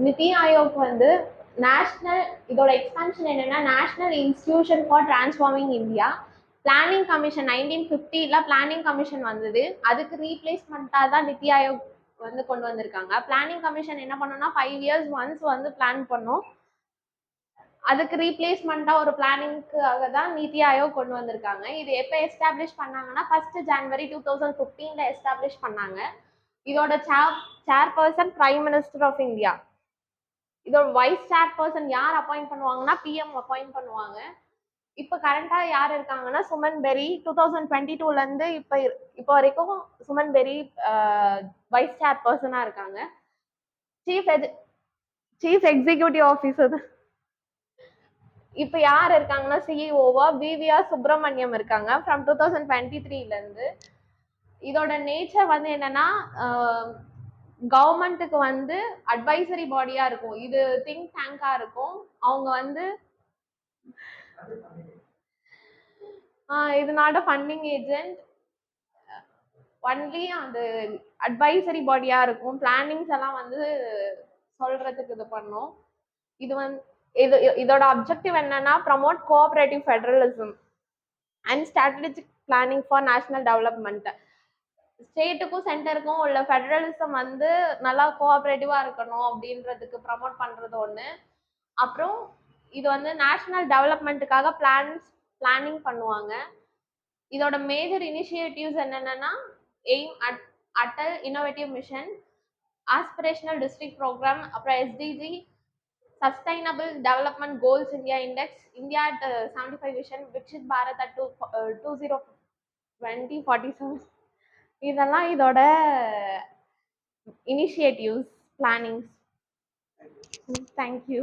நிதி ஆயோக் வந்து நேஷனல் இதோட எக்ஸ்பான்ஷன் என்னன்னா national institution for transforming India. Planning commission 1950ல பிளானிங் கமிஷன் வந்தது. அதுக்கு ரீப்ளேஸ்மெண்ட்டாக தான் நிதி ஆயோக் வந்து கொண்டு வந்திருக்காங்க. பிளானிங் கமிஷன் என்ன பண்ணோம்னா 5 இயர்ஸ் ஒன்ஸ் வந்து பிளான் பண்ணும். அதுக்கு ரீப்ளேஸ்மெண்ட்டாக ஒரு பிளானிங்காக தான் நிதி ஆயோக் கொண்டு வந்திருக்காங்க. இது எப்போ எஸ்டாப்ளிஷ் பண்ணாங்கன்னா 1 ஜனவரி 2015ல எஸ்டாப்ளிஷ் பண்ணாங்க. இதோட chairperson prime minister of India. இதோட வைஸ் சேர்பர்சன் யார் அப்பாயிண்ட் பண்ணுவாங்கன்னா பிஎம் அப்பாயிண்ட் பண்ணுவாங்க. இப்போ கரண்டா யார் இருக்காங்கன்னா சுமன் பெரி. 2022லேருந்து இப்போ வரைக்கும் சுமன் பெரி வைஸ் சேர்பர்சனா இருக்காங்க. சீஃப் எக்ஸிக்யூட்டிவ் ஆஃபீஸர் இப்போ யார் இருக்காங்கன்னா சிஇஓவா விவிஆர் சுப்பிரமணியம் இருக்காங்க ஃப்ரம் 2023லேருந்து. இதோட நேச்சர் வந்து என்னன்னா கவர்மெண்ட்டுக்கு வந்து அட்வைசரி பாடியா இருக்கும். இது திங்க் டேங்கா இருக்கும். அவங்க வந்து இது not a funding agent, only அந்த அட்வைசரி பாடியா இருக்கும். பிளானிங்ஸ் எல்லாம் வந்து சொல்றதுக்கு இது பண்ணும். இது வந்து இதோட அப்ஜெக்டிவ் என்னன்னா promote cooperative federalism and strategic planning for national development. ஸ்டேட்டுக்கும் சென்டருக்கும் உள்ள ஃபெடரலிசம் வந்து நல்லா கோஆபரேட்டிவா இருக்கணும் அப்படின்றதுக்கு ப்ரமோட் பண்றது ஒன்று. அப்புறம் இது வந்து நேஷனல் டெவலப்மெண்ட்டுக்காக பிளானிங் பண்ணுவாங்க. இதோட மேஜர் இனிஷியேட்டிவ்ஸ் என்னென்னா AIM Atal innovative mission, aspirational district programme, அப்புறம் SDG, sustainable development goals India index, India at 75 vision, Viksit Bharat at 2047. இதெல்லாம் இதோட இனிஷியேட்டிவ்ஸ், பிளானிங்ஸ். தேங்க்யூ.